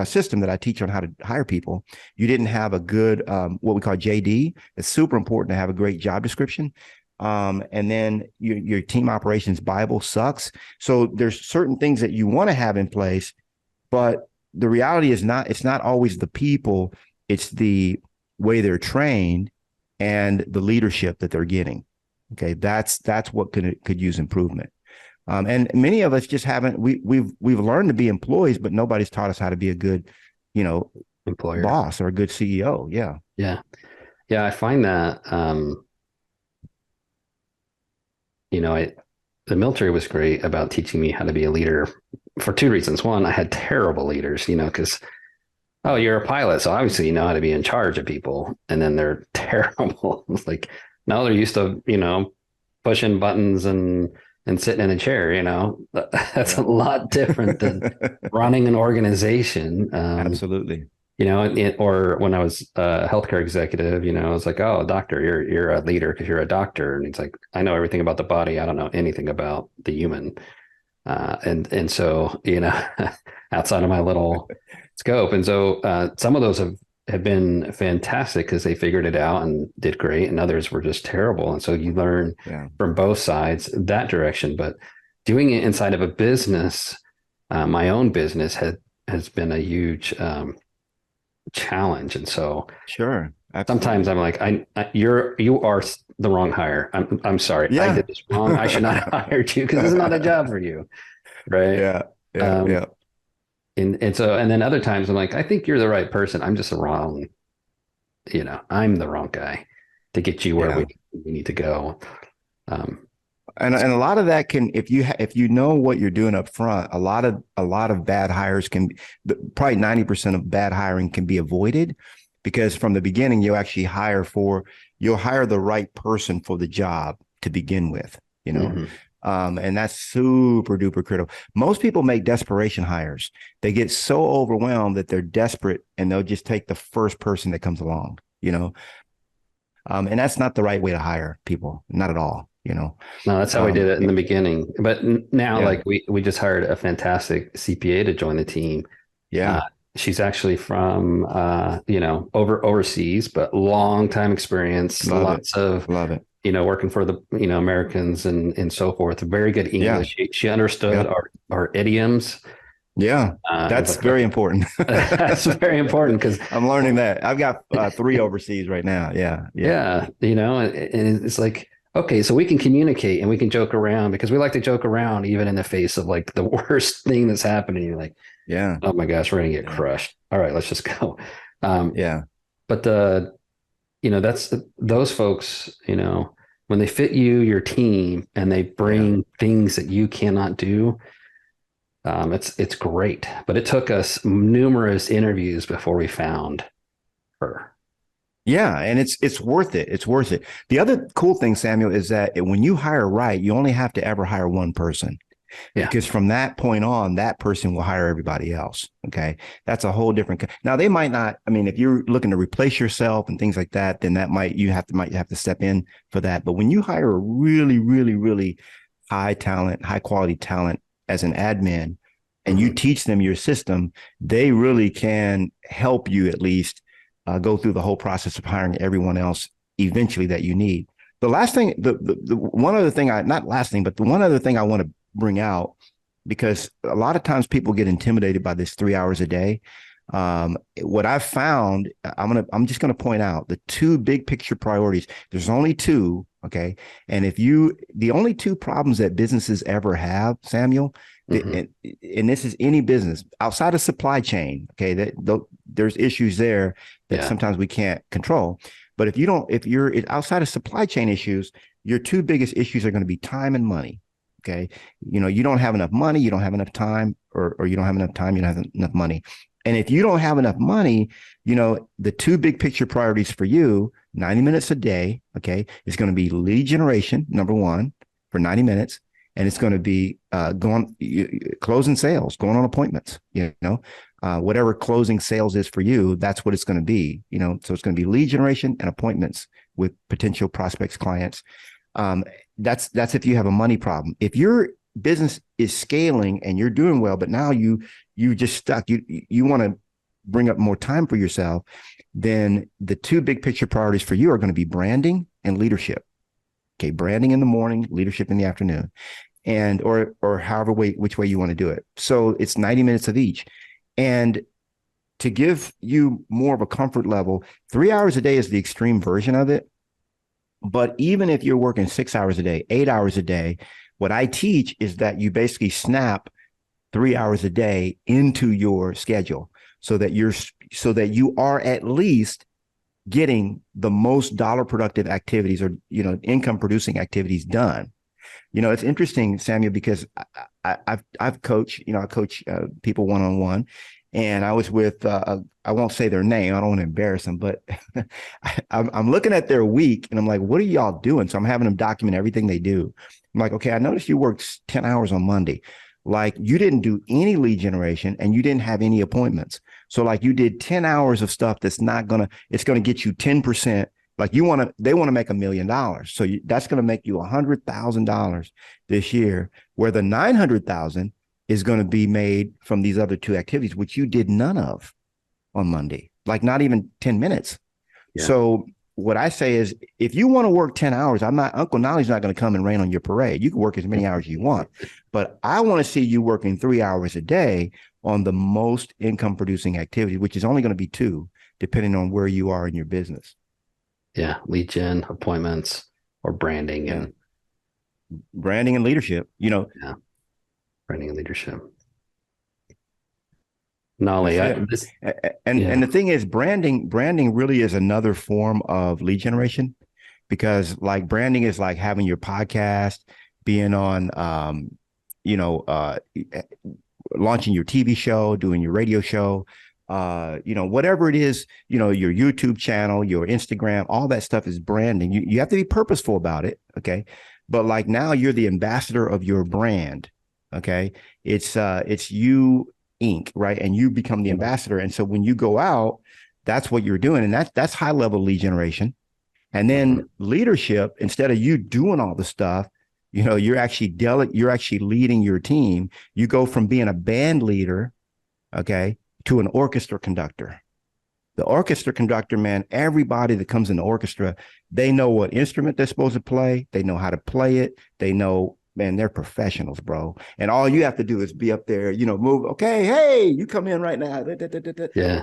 system that I teach on how to hire people. You didn't have a good, what we call JD. It's super important to have a great job description. And then your team operations Bible sucks. So there's certain things that you want to have in place, but the reality is it's not always the people. It's the way they're trained and the leadership that they're getting. Okay. That's what could use improvement. And many of us just haven't, we've learned to be employees, but nobody's taught us how to be a good, employer, boss, or a good CEO. Yeah. Yeah. Yeah. I find that, the military was great about teaching me how to be a leader for 2 reasons. One, I had terrible leaders, because, oh, you're a pilot, so obviously you know how to be in charge of people, and then they're terrible. It's like, no, they're used to, pushing buttons and sitting in a chair, that's a lot different than running an organization. Absolutely. Or when I was a healthcare executive, I was like, oh, doctor, you're a leader because you're a doctor. And it's like, I know everything about the body. I don't know anything about the human. And so, outside of my little scope. And so some of those have been fantastic because they figured it out and did great. And others were just terrible. And so you learn from both sides that direction. But doing it inside of a business, my own business has been a huge challenge. And so sure, absolutely. Sometimes I'm like, you are the wrong hire. I'm sorry. I did this wrong. I should not have hired you because this is not a job for you. Right. Yeah. Yeah. Um, Yeah. and then other times I'm like, I think you're the right person. I'm just the wrong, I'm the wrong guy to get you where Yeah. we need to go. Um, And a lot of that can, if you know what you're doing up front, a lot of bad hires can, probably 90% of bad hiring can be avoided, because from the beginning you'll hire the right person for the job to begin with, you know. mhm. And that's super duper critical. Most people make desperation hires. They get so overwhelmed that they're desperate and they'll just take the first person that comes along, you know. And that's not the right way to hire people, not at all, you know. No, that's how we did it in the beginning. But now, Yeah, like we just hired a fantastic CPA to join the team. Uh, yeah, she's actually from overseas, but long time experience, love it, lots of love it. working for the Americans and so forth. Very good Yeah, English. She understood yeah, our idioms. yeah. I was That's like, very important. that's very important because I'm learning that. I've got three overseas right now. Yeah, yeah, yeah, and it's like, okay, so we can communicate and we can joke around because we like to joke around even in the face of like the worst thing that's happening. You're like, yeah, oh my gosh, we're gonna get yeah, crushed. All right, let's just go. Um, yeah, but that's those folks, when they fit your team and they yeah. bring things that you cannot do, it's great. But it took us numerous interviews before we found her. Yeah, and it's worth it. It's worth it. The other cool thing, Samuel, is that when you hire right, you only have to ever hire one person, Yeah. because from that point on, that person will hire everybody else. Okay. That's a whole different. Now they might not, I mean, if you're looking to replace yourself and things like that, then that might have to step in for that. But when you hire a really, really, really high quality talent as an admin, and you Mhm. teach them your system, they really can help you at least go through the whole process of hiring everyone else eventually that you need. The last thing, the one other thing not last thing, but the one other thing I want to bring out, because a lot of times people get intimidated by this 3 hours a day. What I've found, I'm just gonna point out the two big picture priorities. There's only two, okay, and the only two problems that businesses ever have, Samuel, Mhm. and this is any business outside of supply chain, okay, there's issues there that Yeah. sometimes we can't control. But if you're outside of supply chain issues, your two biggest issues are going to be time and money. Okay. You don't have enough money, you don't have enough time, or you don't have enough time, you don't have enough money. And if you don't have enough money, the two big picture priorities for you, 90 minutes a day, okay, is going to be lead generation, number one, for 90 minutes. And it's going to be closing sales, going on appointments, whatever closing sales is for you, that's what it's going to be, so it's going to be lead generation and appointments with potential prospects, clients. That's if you have a money problem. If your business is scaling and you're doing well, but now you just stuck, you want to bring up more time for yourself, then the two big picture priorities for you are going to be branding and leadership. Okay, branding in the morning, leadership in the afternoon, and or however which way you want to do it. So it's 90 minutes of each. And to give you more of a comfort level, 3 hours a day is the extreme version of it. But even if you're working 6 hours a day, 8 hours a day, what I teach is that you basically snap 3 hours a day into your schedule so that you are at least getting the most dollar productive activities, or income producing activities done. It's interesting, Samuel, because I've coached, I coach people one-on-one, and I was with, I won't say their name, I don't want to embarrass them, but I'm looking at their week and I'm like, what are y'all doing? So I'm having them document everything they do. I'm like, okay, I noticed you worked 10 hours on Monday. Like, you didn't do any lead generation and you didn't have any appointments. So like, you did 10 hours of stuff it's going to get you 10%. Like, they want to make $1 million. So that's going to make you $100,000 this year, where the 900,000 is going to be made from these other two activities, which you did none of on Monday, like not even 10 minutes. Yeah. So what I say is, if you want to work 10 hours, Uncle Knolly's not going to come and rain on your parade. You can work as many hours as you want, but I want to see you working 3 hours a day on the most income producing activity, which is only going to be two, depending on where you are in your business. Yeah. Lead gen, appointments, or branding Yeah. and Branding and leadership, yeah, branding and leadership. Knolly, That's it. And yeah. the thing is, branding really is another form of lead generation, because like branding is like having your podcast, being on you know, launching your TV show, doing your radio show, whatever it is, your YouTube channel, your Instagram, all that stuff is branding. You have to be purposeful about it. Okay. But like now you're the ambassador of your brand. Okay. It's you Inc. Right. And you become the ambassador. And so when you go out, that's what you're doing. And that's high level lead generation. And then leadership, instead of you doing all the stuff, you're actually you're actually leading your team. You go from being a band leader, okay, to an orchestra conductor. The orchestra conductor, man, everybody that comes in the orchestra, they know what instrument they're supposed to play. They know how to play it. They know, man, they're professionals, bro. And all you have to do is be up there, move. Okay, hey, you come in right now. Yeah.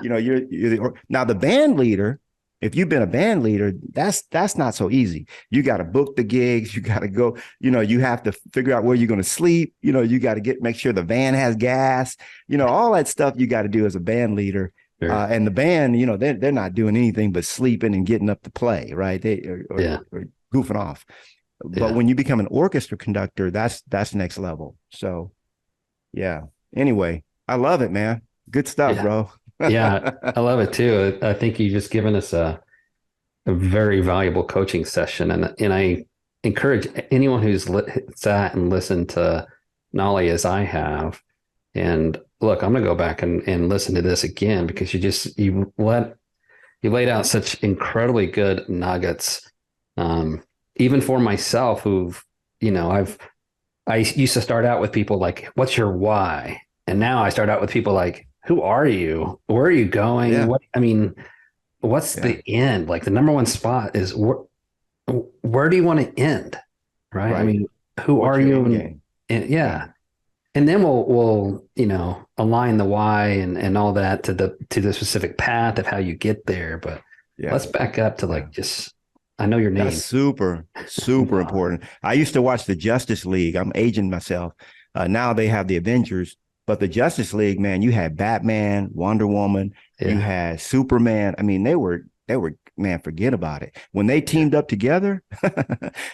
Now the band leader. If you've been a band leader, that's not so easy. You got to book the gigs. You got to go, you have to figure out where you're going to sleep. You got to make sure the van has gas, all that stuff you got to do as a band leader. Sure. And the band, they're not doing anything but sleeping and getting up to play, right? Or goofing off. But when you become an orchestra conductor, that's next level. So, yeah. Anyway, I love it, man. Good stuff, bro. Yeah, I love it too. I think you've just given us a very valuable coaching session, and I encourage anyone who's sat and listened to Knolly as I have. And look, I'm gonna go back and listen to this again, because you laid out such incredibly good nuggets. Even for myself, I used to start out with people like, "What's your why?" And now I start out with people like, who are you? Where are you going? Yeah. What's the end? Like the number one spot is where do you want to end? Right. Who are you? And then we'll align the why and all that to the specific path of how you get there. But let's back up to I know your name. That's super important. I used to watch the Justice League. I'm aging myself. Now they have the Avengers. But the Justice League, man, you had Batman, Wonder Woman, you had Superman. They were, man, forget about it. When they teamed up together,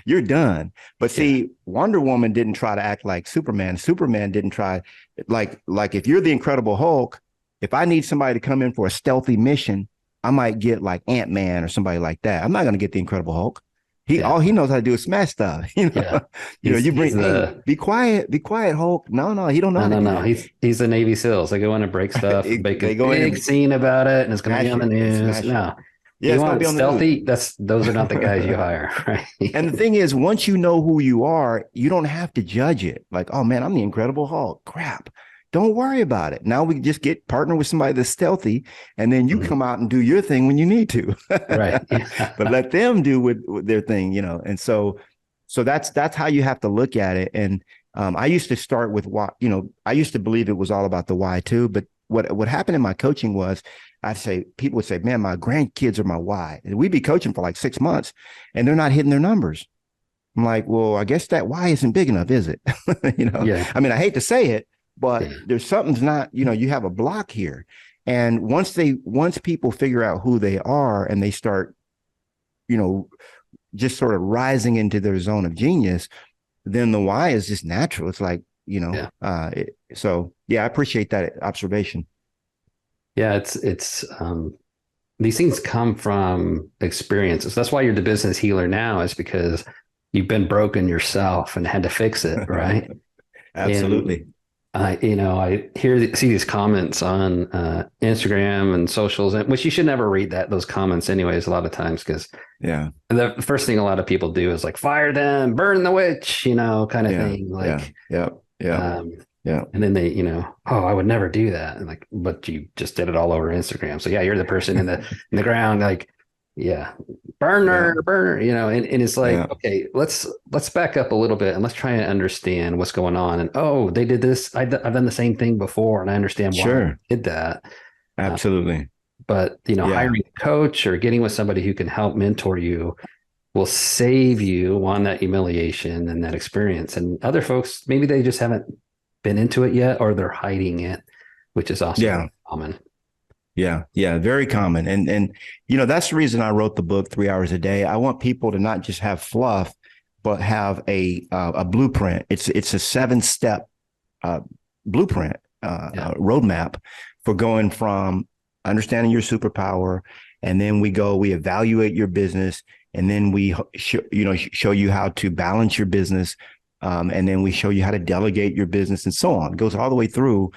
you're done. But see, Wonder Woman didn't try to act like Superman. Superman didn't try, like if you're the Incredible Hulk, if I need somebody to come in for a stealthy mission, I might get like Ant-Man or somebody like that. I'm not going to get the Incredible Hulk. All he knows how to do is smash stuff. You bring be quiet, Hulk. No, he don't know. No. He's the Navy SEALs. They go in and break stuff. Make a big scene about it, and it's going to be on the news. No, you want stealthy? Those are not the guys you hire, right? And the thing is, once you know who you are, you don't have to judge it. Like, oh man, I'm the Incredible Hulk. Crap. Don't worry about it. Now we just partner with somebody that's stealthy, and then you come out and do your thing when you need to. Right. But let them do with their thing, And so that's how you have to look at it. And I used to start with what, I used to believe it was all about the why too. But what happened in my coaching was people would say, man, my grandkids are my why. And we'd be coaching for like 6 months and they're not hitting their numbers. I'm like, well, I guess that why isn't big enough, is it? I hate to say it, but there's something's not, you have a block here. And once people figure out who they are and they start, just sort of rising into their zone of genius, then the why is just natural. It's like, I appreciate that observation. Yeah. It's these things come from experiences. That's why you're the business healer now, is because you've been broken yourself and had to fix it. Right. Absolutely. And I see these comments on Instagram and socials, which you should never read those comments anyways, a lot of times, because the first thing a lot of people do is like, fire them, burn the witch, kind of thing. Like, and then they, I would never do that. And like, but you just did it all over Instagram. So you're the person in the ground, like, burner, and it's like, okay, let's back up a little bit and let's try and understand what's going on. And they did this. I've done the same thing before, and I understand why I did that. Absolutely. But hiring a coach or getting with somebody who can help mentor you will save you on that humiliation and that experience. And other folks, maybe they just haven't been into it yet, or they're hiding it. which is also Yeah. very common. Yeah. Yeah. Very common. And, that's the reason I wrote the book 3 hours a day. I want people to not just have fluff, but have a blueprint. It's a 7-step blueprint, roadmap for going from understanding your superpower. And then we evaluate your business, and then we show you how to balance your business. And then we show you how to delegate your business and so on. It goes all the way through.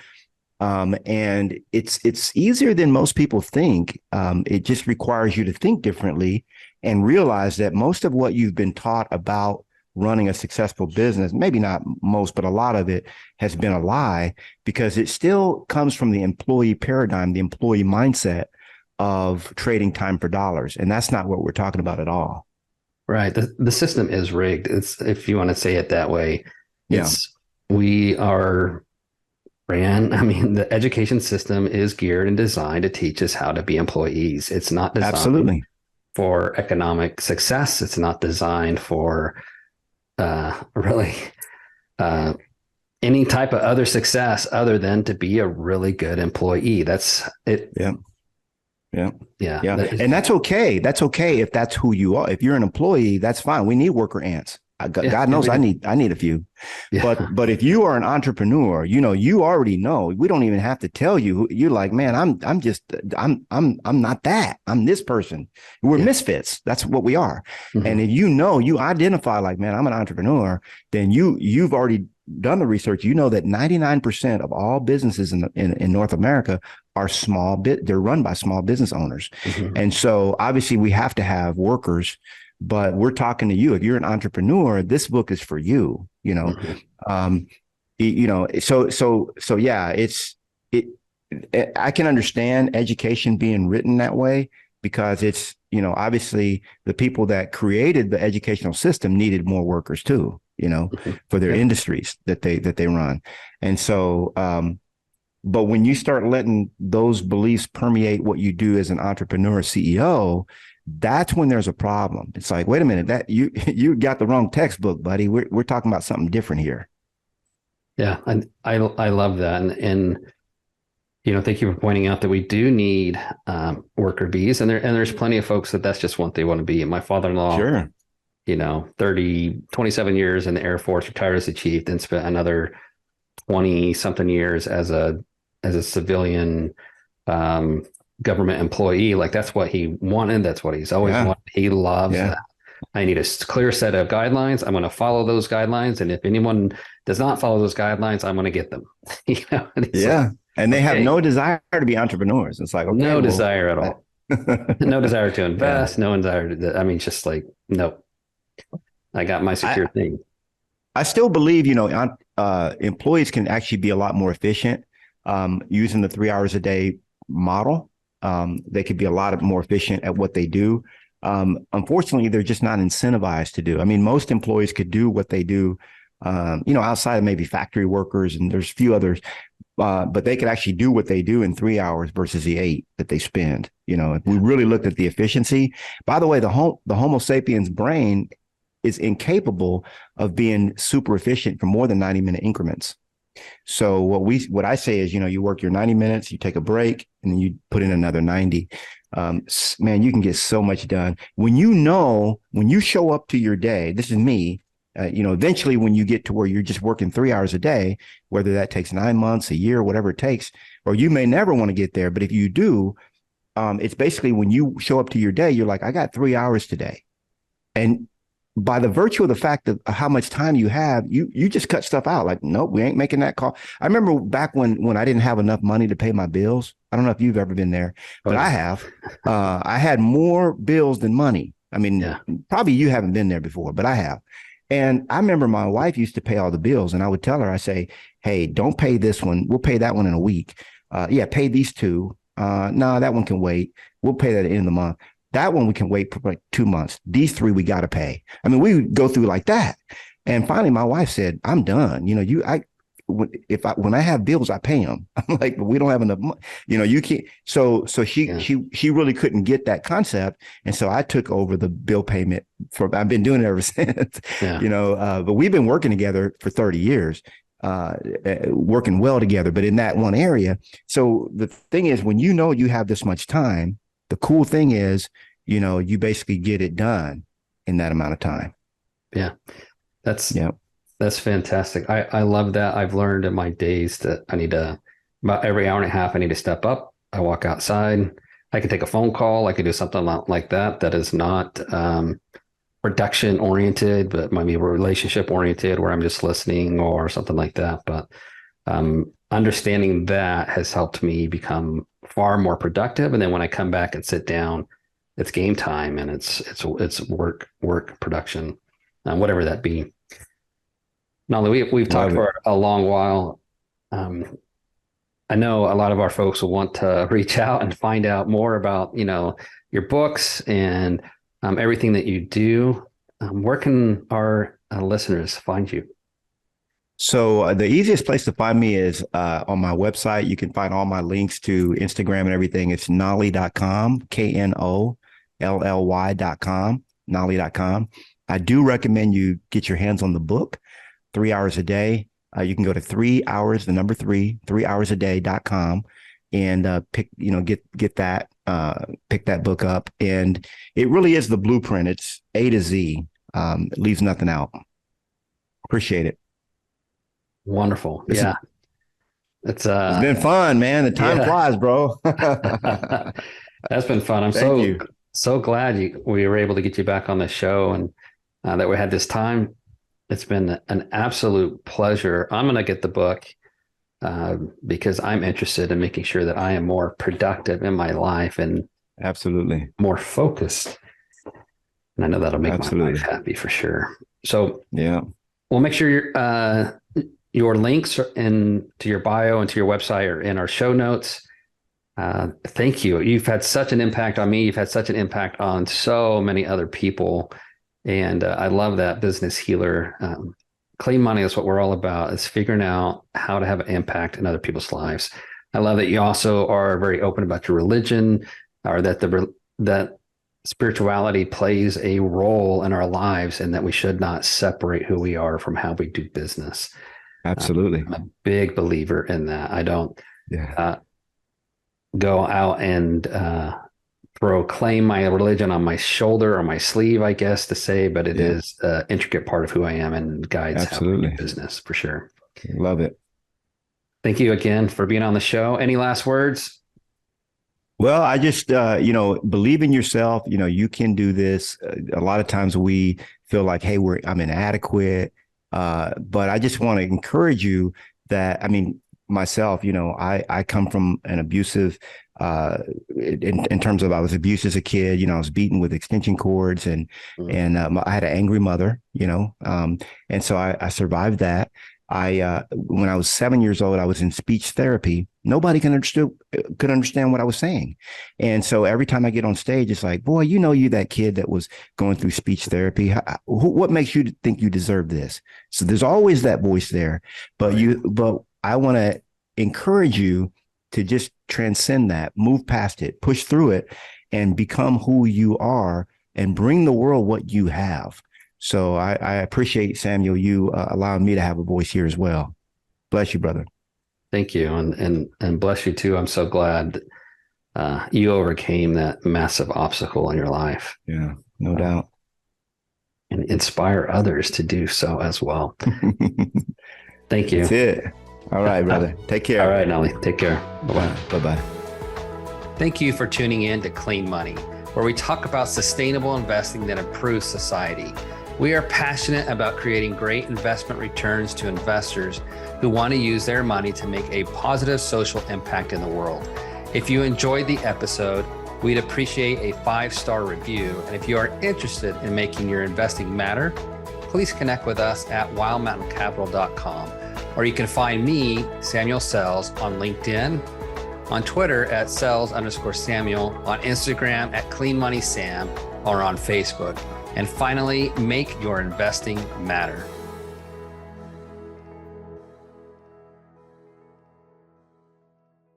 And it's easier than most people think. It just requires you to think differently and realize that most of what you've been taught about running a successful business, maybe not most, but a lot of it has been a lie, because it still comes from the employee paradigm, the employee mindset of trading time for dollars. And that's not what we're talking about at all. Right. The system is rigged. It's, if you want to say it that way, Yeah. We are the education system is geared and designed to teach us how to be employees. It's not designed Absolutely. for economic success. It's not designed for really any type of other success other than to be a really good employee. That's it. Yeah. Yeah. Yeah. Yeah. And that's okay. That's okay if that's who you are. If you're an employee, that's fine. We need worker ants. God knows I need a few. Yeah. But if you are an entrepreneur, you already know. We don't even have to tell you. You're like, man, I'm not that. I'm this person. We're misfits. That's what we are. Mm-hmm. And if you identify like, man, I'm an entrepreneur, then you've already done the research. You know that 99% of all businesses in North America are they're run by small business owners. Mm-hmm. And so obviously we have to have workers. But we're talking to you. If you're an entrepreneur, this book is for you. Mm-hmm. So yeah, I can understand education being written that way, because it's, obviously the people that created the educational system needed more workers too, mm-hmm. for their industries that they run. And so, but when you start letting those beliefs permeate what you do as an entrepreneur, CEO, that's when there's a problem. It's like, wait a minute, that you got the wrong textbook, buddy. We're talking about something different here. Yeah, and I love that, and thank you for pointing out that we do need worker bees, and there's plenty of folks that's just what they want to be. And my father-in-law, sure, 27 years in the Air Force, retired as a chief, then spent another 20 something years as a civilian. Government employee. Like, that's what he wanted. That's what he's always wanted. He loves that. I need a clear set of guidelines. I'm going to follow those guidelines. And if anyone does not follow those guidelines, I'm going to get them. And they have no desire to be entrepreneurs. It's like, okay, desire at all. No desire to invest. No desire to, just like, nope. I got my secure thing. I still believe, employees can actually be a lot more efficient using the 3 hours a day model. They could be a lot more efficient at what they do. Unfortunately, they're just not incentivized to do. Most employees could do what they do, outside of maybe factory workers, and there's a few others, but they could actually do what they do in 3 hours versus the 8 that they spend. If we really looked at the efficiency, by the way, the Homo sapiens brain is incapable of being super efficient for more than 90-minute increments. So what I say is, you work your 90 minutes, you take a break, and then you put in another 90. Man, you can get so much done. When you show up to your day, this is me, eventually when you get to where you're just working 3 hours a day, whether that takes 9 months, a year, whatever it takes, or you may never want to get there. But if you do, it's basically when you show up to your day, you're like, I got 3 hours today. And by the virtue of the fact of how much time you have, you just cut stuff out. Like, nope, we ain't making that call. I remember back when I didn't have enough money to pay my bills. I don't know if you've ever been there, but I have. I had more bills than money. Probably you haven't been there before, but I have. And I remember my wife used to pay all the bills, and I would tell her, I say, hey, don't pay this one. We'll pay that one in a week. Pay these two. No, that one can wait. We'll pay that at the end of the month. That one we can wait for like 2 months. These three we got to pay. We would go through like that. And finally, my wife said, I'm done. When I have bills, I pay them. I'm like, but we don't have enough money. You can't. So she really couldn't get that concept. And so I took over the bill payment I've been doing it ever since, but we've been working together for 30 years. working well together, but in that one area. So the thing is, when you know you have this much time, the cool thing is, you basically get it done in that amount of time. Yeah. That's fantastic. I love that. I've learned in my days that about every hour and a half, I need to step up. I walk outside. I can take a phone call. I can do something like that. That is not production oriented, but maybe relationship oriented where I'm just listening or something like that. But understanding that has helped me become far more productive. And then when I come back and sit down, it's game time and it's work production, whatever that be. Knolly, we've talked for a long while. I know a lot of our folks will want to reach out and find out more about, your books and everything that you do. Where can our listeners find you? So the easiest place to find me is on my website. You can find all my links to Instagram and everything. It's knolly.com, KNOLLY.com, knolly.com. I do recommend you get your hands on the book, 3 hours a day. You can go to 3 hours, the number 3hoursAday.com and pick that book up. And it really is the blueprint. It's A to Z. It leaves nothing out. Appreciate it. Wonderful. It's been fun, man. The time flies, bro. That's been fun. I'm so glad we were able to get you back on the show and that we had this time. It's been an absolute pleasure. I'm going to get the book because I'm interested in making sure that I am more productive in my life and absolutely more focused. And I know that'll make my wife happy for sure. So we'll make sure your links to your bio and to your website are in our show notes. Thank you. You've had such an impact on me. You've had such an impact on so many other people. And I love that business healer. Clean money is what we're all about, is figuring out how to have an impact in other people's lives. I love that you also are very open about your religion, or that that spirituality plays a role in our lives and that we should not separate who we are from how we do business. Absolutely. I'm a big believer in that. I don't go out and proclaim my religion on my shoulder or my sleeve, I guess to say, but it is an intricate part of who I am and guides how we do business for sure. Love it. Thank you again for being on the show. Any last words? Well, I just, believe in yourself. You can do this. A lot of times we feel like, hey, I'm inadequate. But I just want to encourage you that, myself, I come from an abusive, in terms of I was abused as a kid. I was beaten with extension cords and I had an angry mother, and so I survived that. When I was 7 years old, I was in speech therapy. Nobody could understand what I was saying. And so every time I get on stage, it's like, boy, you that kid that was going through speech therapy. What makes you think you deserve this? So there's always that voice there, but I want to encourage you to just transcend that, move past it, push through it, and become who you are and bring the world what you have. So I appreciate, Samuel, you allowing me to have a voice here as well. Bless you, brother. Thank you. And bless you too. I'm so glad you overcame that massive obstacle in your life. Yeah, no doubt. And inspire others to do so as well. Thank you. That's it. All right, brother. Take care. All right, Knolly. Take care. Bye-bye. Bye-bye. Thank you for tuning in to Clean Money, where we talk about sustainable investing that improves society. We are passionate about creating great investment returns to investors who want to use their money to make a positive social impact in the world. If you enjoyed the episode, we'd appreciate a 5-star review. And if you are interested in making your investing matter, please connect with us at wildmountaincapital.com. Or you can find me, Samuel Sells, on LinkedIn, on Twitter at Sells_Samuel, on Instagram at CleanMoneySam, or on Facebook. And finally, make your investing matter.